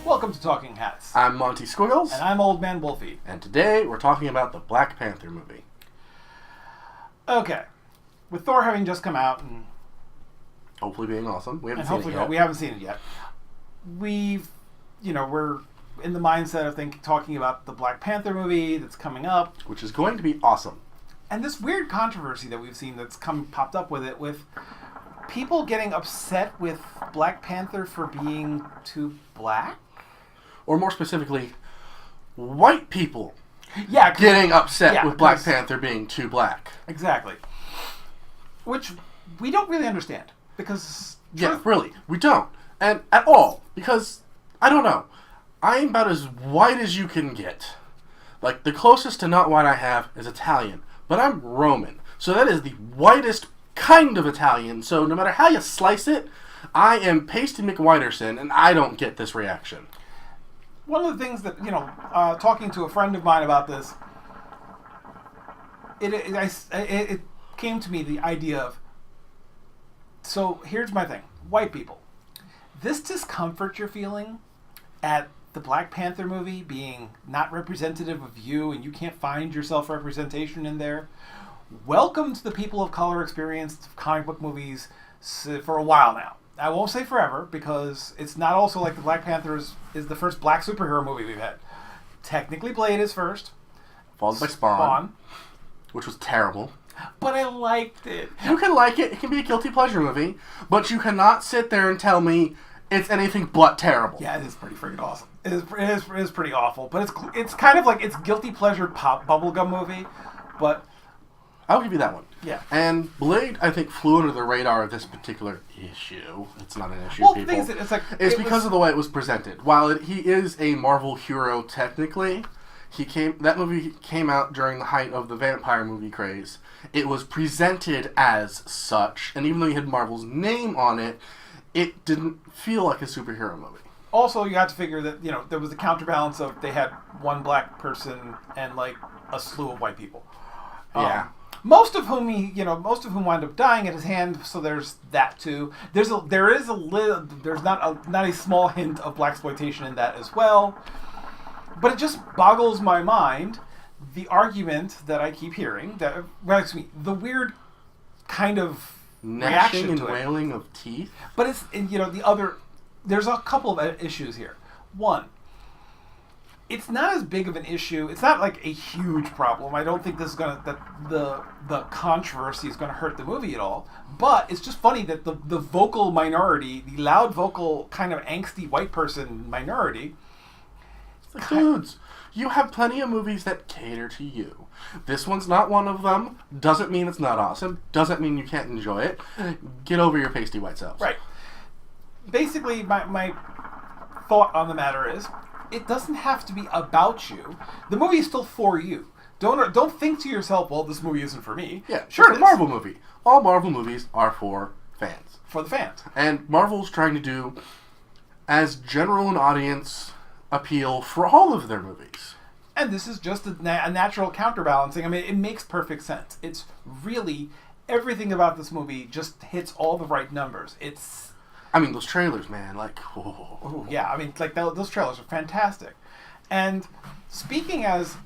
Welcome to Talking Hats. I'm Monty Squiggles. And I'm Old Man Wolfie. And today we're talking about the Black Panther movie. Okay. With Thor having just come out and hopefully being awesome. We haven't seen it yet. We haven't seen it yet. We're in the mindset of talking about the Black Panther movie that's coming up. Which is going to be awesome. And this weird controversy that we've seen that's popped up with it, with people getting upset with Black Panther for being too black? Or more specifically, white people getting upset with Black Panther being too black. Exactly. Which we don't really understand. Because... Yeah, really. We don't. And at all. Because, I don't know. I'm about as white as you can get. Like, the closest to not white I have is Italian. But I'm Roman. So that is the whitest kind of Italian. So no matter how you slice it, I am Pasty McWhiterson, and I don't get this reaction. One of the things that, talking to a friend of mine about this, it came to me, the idea of, so here's my thing. White people, this discomfort you're feeling at the Black Panther movie being not representative of you and you can't find your self-representation in there, welcome to the people of color experience of comic book movies for a while now. I won't say forever, because it's not also like the Black Panther is the first black superhero movie we've had. Technically Blade is first. Followed by Spawn. Which was terrible. But I liked it. You can like it. It can be a guilty pleasure movie. But you cannot sit there and tell me it's anything but terrible. Yeah, it is pretty freaking awesome. It is pretty awful. But it's kind of like it's guilty pleasure pop bubblegum movie. But I'll give you that one. Yeah. And Blade, I think, flew under the radar of this particular issue. It's not an issue, well, people. The thing is, it's because of the way it was presented. While he is a Marvel hero technically, that movie came out during the height of the vampire movie craze. It was presented as such, and even though he had Marvel's name on it, it didn't feel like a superhero movie. Also, you have to figure that, there was the counterbalance of they had one black person and, like, a slew of white people. Yeah. Most of whom wind up dying at his hand. So there's that too. There's not a small hint of blaxploitation in that as well. But it just boggles my mind, the argument that I keep hearing, the weird kind of gnashing reaction and to it. wailing of teeth. But it's there's a couple of issues here. One, it's not as big of an issue. It's not like a huge problem. I don't think this is the controversy is gonna hurt the movie at all. But it's just funny that the vocal minority, the loud vocal kind of angsty white person minority. It's like, dudes, you have plenty of movies that cater to you. This one's not one of them. Doesn't mean it's not awesome. Doesn't mean you can't enjoy it. Get over your pasty white selves. Right. Basically, my thought on the matter is, it doesn't have to be about you. The movie is still for you. Don't think to yourself, well, this movie isn't for me. Yeah, sure, it's a Marvel movie. All Marvel movies are for fans. For the fans. And Marvel's trying to do as general an audience appeal for all of their movies. And this is just a natural counterbalancing. I mean, it makes perfect sense. It's really, everything about this movie just hits all the right numbers. Those trailers, man, like, whoa. Ooh, yeah, those trailers are fantastic. And speaking as,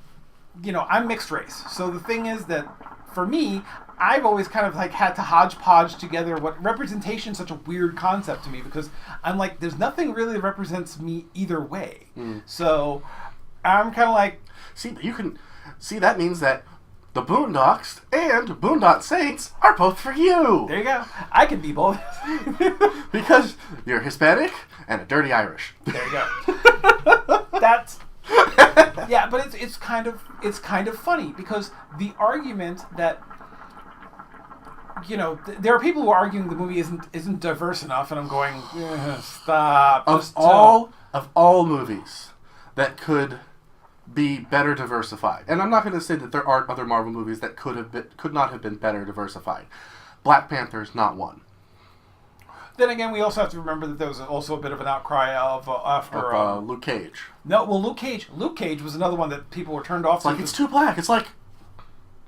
I'm mixed race. So the thing is that, for me, I've always kind of had to hodgepodge together what representation is such a weird concept to me, because I'm like, there's nothing really that represents me either way. So I'm kind of like... See, that means that the Boondocks and Boondock Saints are both for you. There you go. I can be both. Because you're Hispanic and a dirty Irish. There you go. That's... Yeah, but it's kind of funny, because the argument that there are people who are arguing the movie isn't diverse enough, and I'm going, stop. Of all movies that could be better diversified, and I'm not going to say that there aren't other Marvel movies that could not have been better diversified. Black Panther is not one. Then again, we also have to remember that there was also a bit of an outcry after Luke Cage. No, well, Luke Cage was another one that people were turned off. It's like, it's too black. It's like,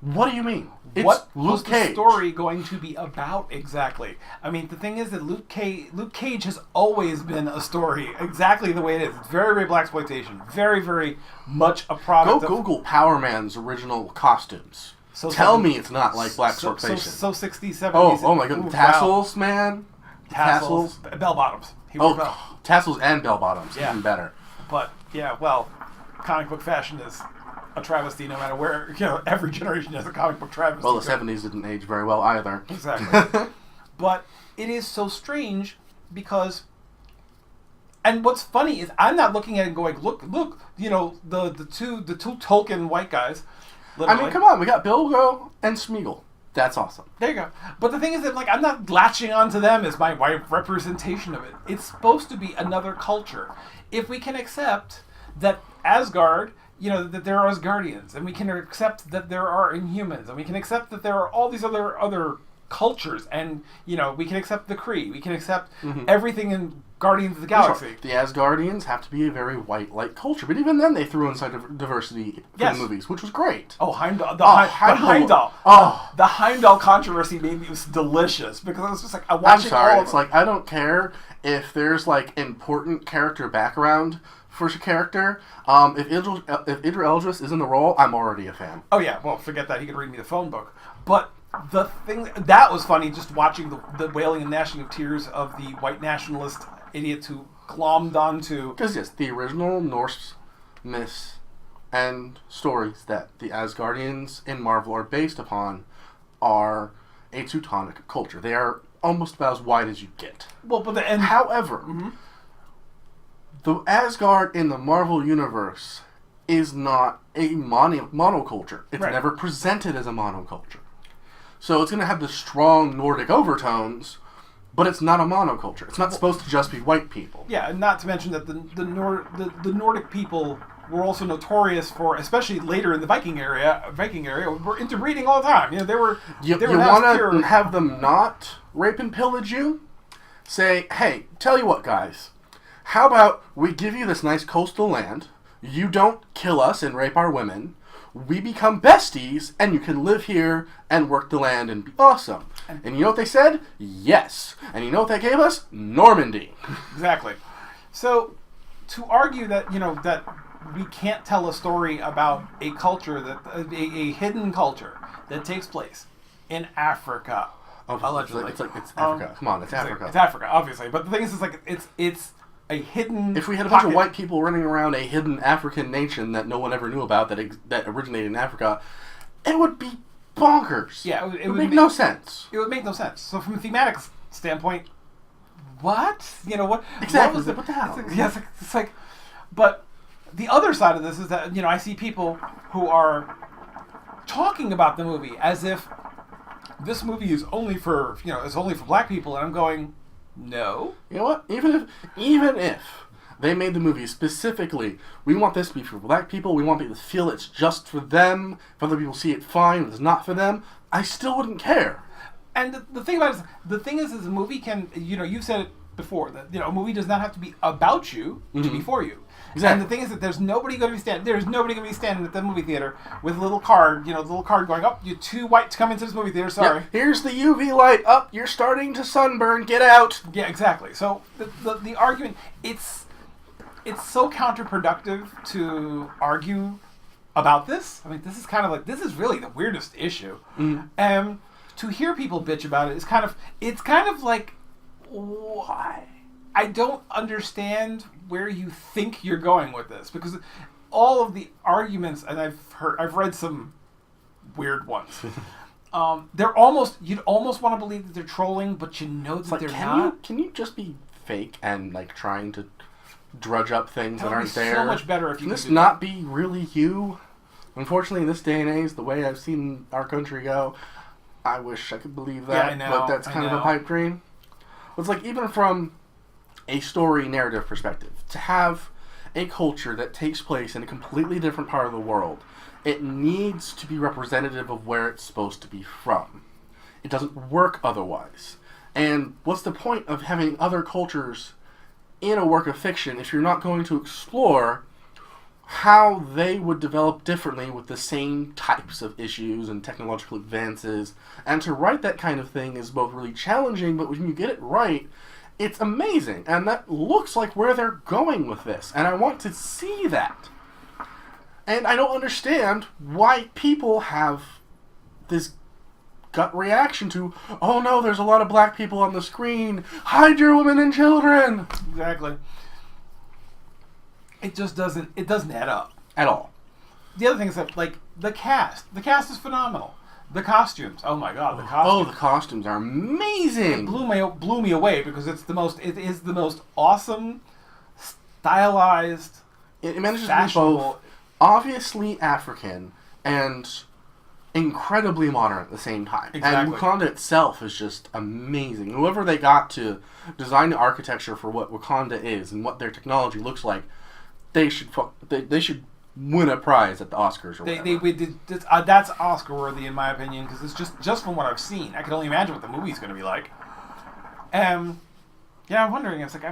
What do you mean? It's What Luke was Cage. the story going to be about exactly? I mean, the thing is that Luke Cage has always been a story exactly the way it is. It's very, very blaxploitation. Very, very much a product Go Google Power Man's original costumes. Tell me it's not like blaxploitation. So 60s, 70s. Oh my god. Tassels, man. Tassels. Bell bottoms. Tassels and bell bottoms. Yeah. Even better. But, yeah, well, comic book fashion is a travesty no matter where. Every generation has a comic book travesty. Well, the 70s didn't age very well either. Exactly. But it is so strange because, and what's funny is I'm not looking at it and going, look, the two Tolkien white guys. Literally. I mean, come on, we got Bilbo and Smeagol. That's awesome. There you go. But the thing is that, I'm not latching onto them as my white representation of it. It's supposed to be another culture. If we can accept that Asgard, that there are Asgardians, and we can accept that there are Inhumans, and we can accept that there are all these other cultures, and, we can accept the Kree, we can accept everything in Guardians of the Galaxy. Sure. The Asgardians have to be a very white-like culture, but even then they threw inside diversity for the movies, which was great. Oh, Heimdall. Heimdall. Oh. The Heimdall controversy made me delicious, because I was just like, I'm sorry, it's like, I don't care if there's, important character background for a character. If Idris Elba is in the role, I'm already a fan. Oh, yeah, well, forget that. He could read me the phone book. But the thing that was funny, just watching the wailing and gnashing of tears of the white nationalist idiots who glommed onto... Because, yes, the original Norse myths and stories that the Asgardians in Marvel are based upon are a Teutonic culture. They are almost about as white as you get. Well, but however, the Asgard in the Marvel Universe is not a monoculture. It's never presented as a monoculture. So it's going to have the strong Nordic overtones, but it's not a monoculture. It's not supposed to just be white people. Yeah, and not to mention that the Nordic people were also notorious for, especially later in the Viking area, were interbreeding all the time. They were. You want to have them not rape and pillage you? Say, hey, tell you what, guys. How about we give you this nice coastal land? You don't kill us and rape our women. We become besties, and you can live here and work the land and be awesome. And you know what they said? Yes. And you know what they gave us? Normandy. Exactly. So, to argue that, that we can't tell a story about a culture, a hidden culture that takes place in Africa, allegedly. It's Africa. Come on, it's Africa. It's Africa, obviously. But the thing is, it's a hidden... If we had a bunch of white people running around a hidden African nation that no one ever knew about that originated in Africa, it would be bonkers. Yeah, it would make no sense. It would make no sense. So from a thematic standpoint, what? What? Exactly. What the hell? It's like... But the other side of this is that, I see people who are talking about the movie as if this movie is only for, it's only for black people, and I'm going... No. You know what? Even if they made the movie specifically, we want this to be for black people, we want people to feel it's just for them, if other people see it fine, if it's not for them, I still wouldn't care. And the thing about it is, the movie can, you've said it before, that, a movie does not have to be about you to be for you. Exactly. And the thing is that there's nobody going to be standing at the movie theater with a little card, going, oh, you're too white to come into this movie theater, sorry. Yep. Here's the UV light, up, you're starting to sunburn, get out. Yeah, exactly. So the argument, it's so counterproductive to argue about this. I mean, this is kind of this is really the weirdest issue. And to hear people bitch about it is kind of like, why? I don't understand where you think you're going with this, because all of the arguments, and I've read some weird ones. You'd almost want to believe that they're trolling, but that they're not. Can you just be fake and trying to drudge up things that aren't there? So much better if you can this not be really you? Unfortunately, in this day and age, the way I've seen our country go, I wish I could believe that. Yeah, I know, but that's kind of a pipe dream. It's even from a story narrative perspective, to have a culture that takes place in a completely different part of the world, it needs to be representative of where it's supposed to be from. It doesn't work otherwise. And what's the point of having other cultures in a work of fiction if you're not going to explore how they would develop differently with the same types of issues and technological advances. And to write that kind of thing is both really challenging, but when you get it right, it's amazing. And that looks like where they're going with this. And I want to see that. And I don't understand why people have this gut reaction to, oh no, there's a lot of black people on the screen. Hide your women and children. Exactly. It just doesn't add up. At all. The other thing is that, like, the cast is phenomenal. The costumes, oh my god, the costumes. Oh, the costumes are amazing. It blew me away because it is the most awesome, stylized, It manages fashionable. to be both obviously African and incredibly modern at the same time. Exactly. And Wakanda itself is just amazing. Whoever they got to design the architecture for what Wakanda is and what their technology looks like, they should win a prize at the Oscars or whatever. That's Oscar worthy in my opinion because it's just from what I've seen. I can only imagine what the movie's going to be like. Yeah, I'm wondering. It's like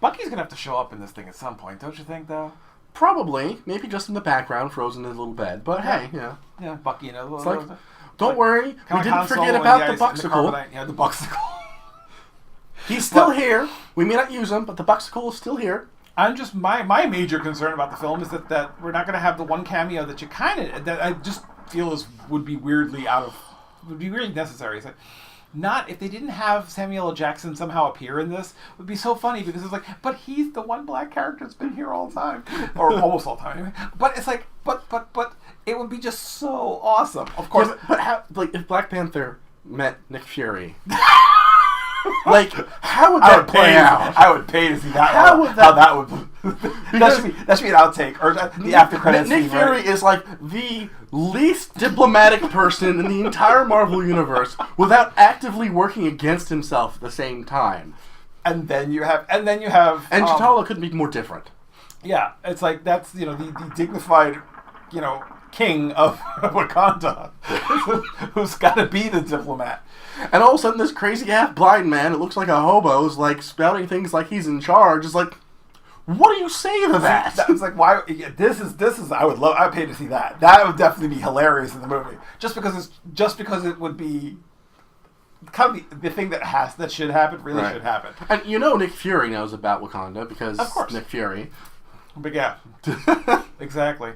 Bucky's going to have to show up in this thing at some point, don't you think? Though. Probably, maybe just in the background, frozen in a little bed. But hey, yeah. Yeah, Bucky, you know. It's like, don't worry, we didn't forget about the Buxicle. Yeah, the Buxicle. He's still here. We may not use him, but the Buxicle is still here. I'm just my major concern about the film is that we're not going to have the one cameo that I just feel would be weirdly necessary. It's like, not if they didn't have Samuel L. Jackson somehow appear in this, it would be so funny because it's like, but he's the one black character that's been here all the time, or almost all the time anyway. But it's like, but it would be just so awesome. Of course, yeah, but how, like if Black Panther met Nick Fury. Like, how would that play out? I would pay to see that. How that would that should be an outtake or the after credits. Nick Fury is like the least diplomatic person in the entire Marvel universe without actively working against himself at the same time. And then you have And T'Challa couldn't be more different. Yeah, it's like that's the dignified king of Wakanda who's got to be the diplomat. And all of a sudden, this crazy half-blind man, it looks like a hobo, is like spouting things like he's in charge. It's like, what do you say to that? That's like why this is. I'd pay to see that. That would definitely be hilarious in the movie. Just because it would be kind of the thing that should happen. Really should happen. And Nick Fury knows about Wakanda because of course Nick Fury. But yeah, exactly.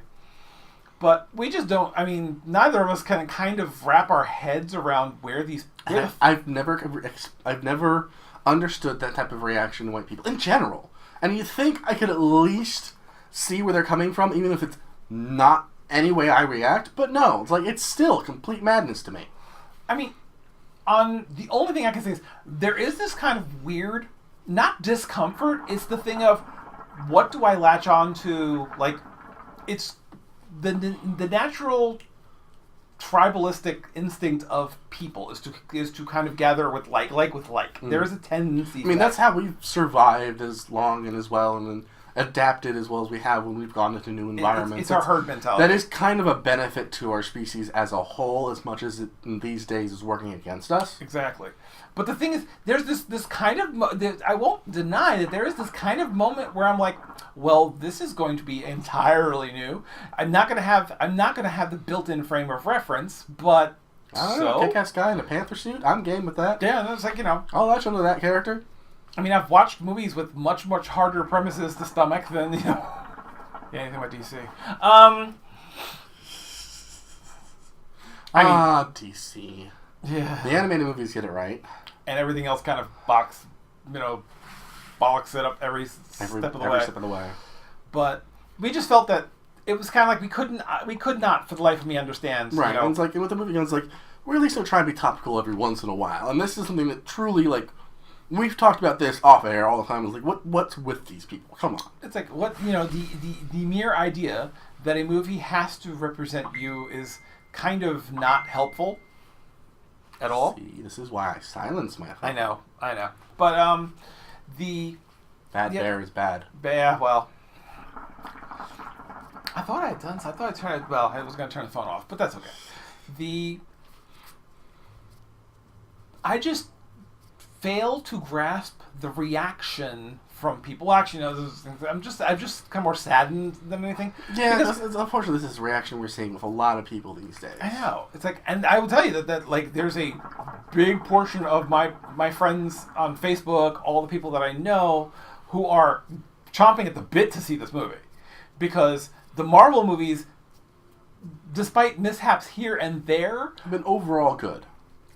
But we just don't. I mean, neither of us can kind of wrap our heads around where these. I've never understood that type of reaction to white people in general. And you think I could at least see where they're coming from, even if it's not any way I react. But no, it's like it's still complete madness to me. I mean, the only thing I can say is there is this kind of weird, not discomfort. It's the thing of what do I latch on to? Like, it's. The natural tribalistic instinct of people is to kind of gather with like with like. Mm. There is a tendency. I mean, that's how we've survived as long and as well, and then adapted as well as we have when we've gone into new environments. It's our herd mentality. That is kind of a benefit to our species as a whole, as much as it in these days is working against us. Exactly. But the thing is, there's this kind of I won't deny that there is this kind of moment where I'm like, well, this is going to be entirely new. I'm not gonna have the built-in frame of reference, but I don't know, kick-ass guy in a panther suit. I'm game with that. Yeah, it's like I'll latch onto that character. I mean, I've watched movies with much harder premises to stomach than anything with DC. DC. Yeah. The animated movies get it right. And everything else kind of bollocks it up every step of the way. But we just felt that it was kind of like we could not for the life of me understand. Right. And it's like with the movie, it's like we're at least gonna try to be topical every once in a while, and this is something that truly we've talked about this off air all the time. It's like what's with these people? Come on. It's like the mere idea that a movie has to represent you is kind of not helpful. At all? See, this is why I silence my phone. I know. But bear is bad. Yeah, well, I thought I had done. So I thought I turned. Well, I was going to turn the phone off, but that's okay. I just fail to grasp the reaction from people. Actually, no, I'm just kind of more saddened than anything. Yeah, unfortunately, this is a reaction we're seeing with a lot of people these days. I know. It's like, and I will tell you that like there's a big portion of my friends on Facebook, all the people that I know, who are chomping at the bit to see this movie, because the Marvel movies, despite mishaps here and there, have been overall good.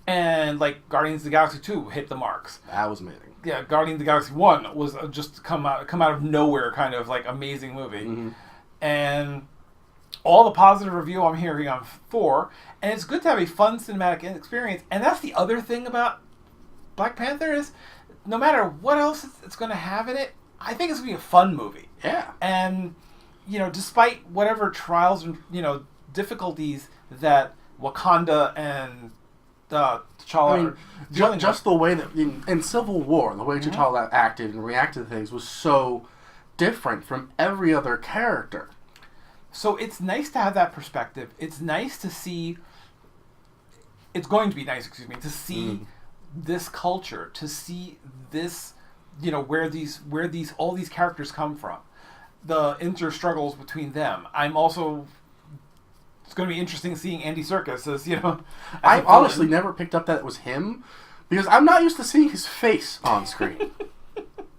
And like Guardians of the Galaxy 2 hit the marks. That was amazing. Yeah, Guardians of the Galaxy 1 was just come out of nowhere kind of like amazing movie. Mm-hmm. And all the positive review I'm hearing on 4, and it's good to have a fun cinematic experience. And that's the other thing about Black Panther is no matter what else it's going to have in it, I think it's going to be a fun movie. Yeah. And, despite whatever trials and, difficulties that Wakanda and T'Challa. Just the way that in Civil War, the way T'Challa acted and reacted to things was so different from every other character. So it's nice to have that perspective. It's nice to see. It's going to be nice, to see this culture, to see this, where all these characters come from, the inter-struggles between them. I'm also. It's going to be interesting seeing Andy Serkis as, I honestly never picked up that it was him, because I'm not used to seeing his face on screen.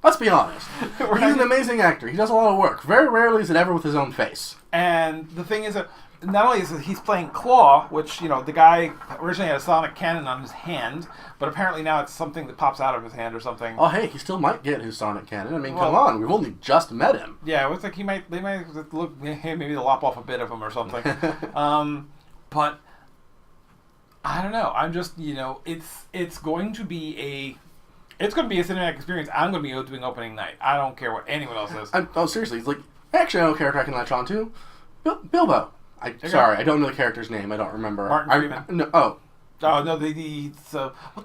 Let's be honest. Right? He's an amazing actor. He does a lot of work. Very rarely is it ever with his own face. And the thing is that not only is he's playing Claw, which, the guy originally had a sonic cannon on his hand, but apparently now it's something that pops out of his hand or something. Oh, hey, he still might get his sonic cannon. I mean, come on, we've only just met him. Yeah, it looks like they might look, hey, maybe they'll lop off a bit of him or something. But I don't know. I'm just, it's going to be a cinematic experience. I'm going to be doing opening night. I don't care what anyone else says. Seriously, it's like, actually, I know a character I can latch on to. Bilbo. I don't know the character's name. I don't remember. Martin Freeman. Oh, no, the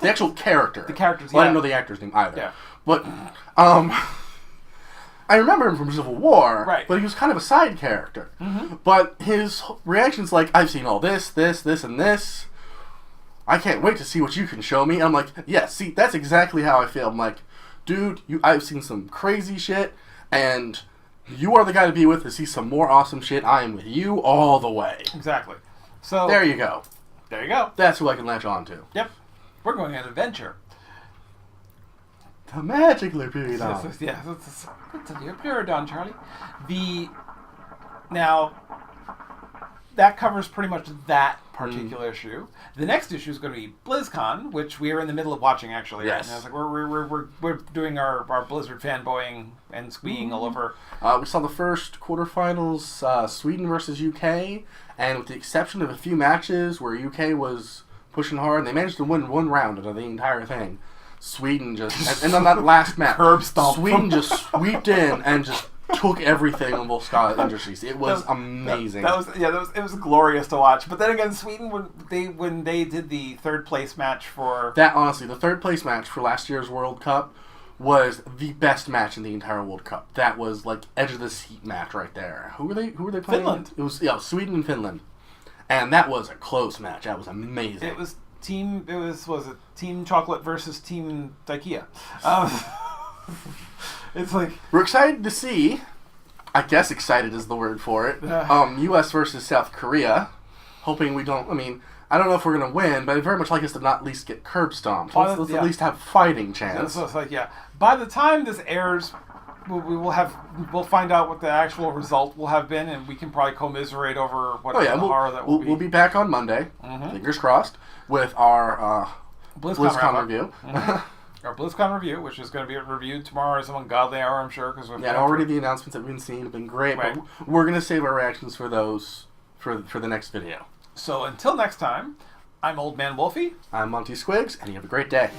actual character. The characters. Well, I didn't know the actor's name either. Yeah. But I remember him from Civil War. Right. But he was kind of a side character. Mm-hmm. But his reaction's like, I've seen all this, and this. I can't wait to see what you can show me. And I'm like, yeah, see, that's exactly how I feel. I'm like, dude, I've seen some crazy shit, and you are the guy to be with to see some more awesome shit. I am with you all the way. Exactly. So there you go. There you go. That's who I can latch on to. Yep. We're going on an adventure. The magic Lupita. Yeah, that's a Lupita, Charlie. Now, that covers pretty much that particular issue. The next issue is going to be BlizzCon, which we are in the middle of watching, actually. Yes. Right? We're doing our Blizzard fanboying and squeeing all over. We saw the first quarterfinals, Sweden versus UK, and with the exception of a few matches where UK was pushing hard, and they managed to win one round out of the entire thing. Sweden just, and on that last match, curb stomp. Sweden just sweeped in and just took everything on both Scott Industries. It was amazing. It was glorious to watch. But then again, Sweden when they did the third place match for that, honestly, the third place match for last year's World Cup was the best match in the entire World Cup. That was like edge of the seat match right there. Who were they playing? Finland. It was Sweden and Finland, and that was a close match. That was amazing. It was Team Chocolate versus Team Ikea. It's like we're excited to see. I guess excited is the word for it. U.S. versus South Korea. Hoping we don't. I mean, I don't know if we're gonna win, but I'd very much like us to not at least get curb stomped. Let's at least have fighting chance. So it's like, yeah. By the time this airs, we'll find out what the actual result will have been, and we can probably commiserate over what horror that will be. We'll be back on Monday. Mm-hmm. Fingers crossed with our BlizzCon review. Mm-hmm. Our BlizzCon review, which is going to be reviewed tomorrow at some ungodly hour, I'm sure. Already the announcements that we've been seeing have been great, right. But we're going to save our reactions for those for the next video. So until next time, I'm Old Man Wolfie. I'm Monty Squiggs, and you have a great day.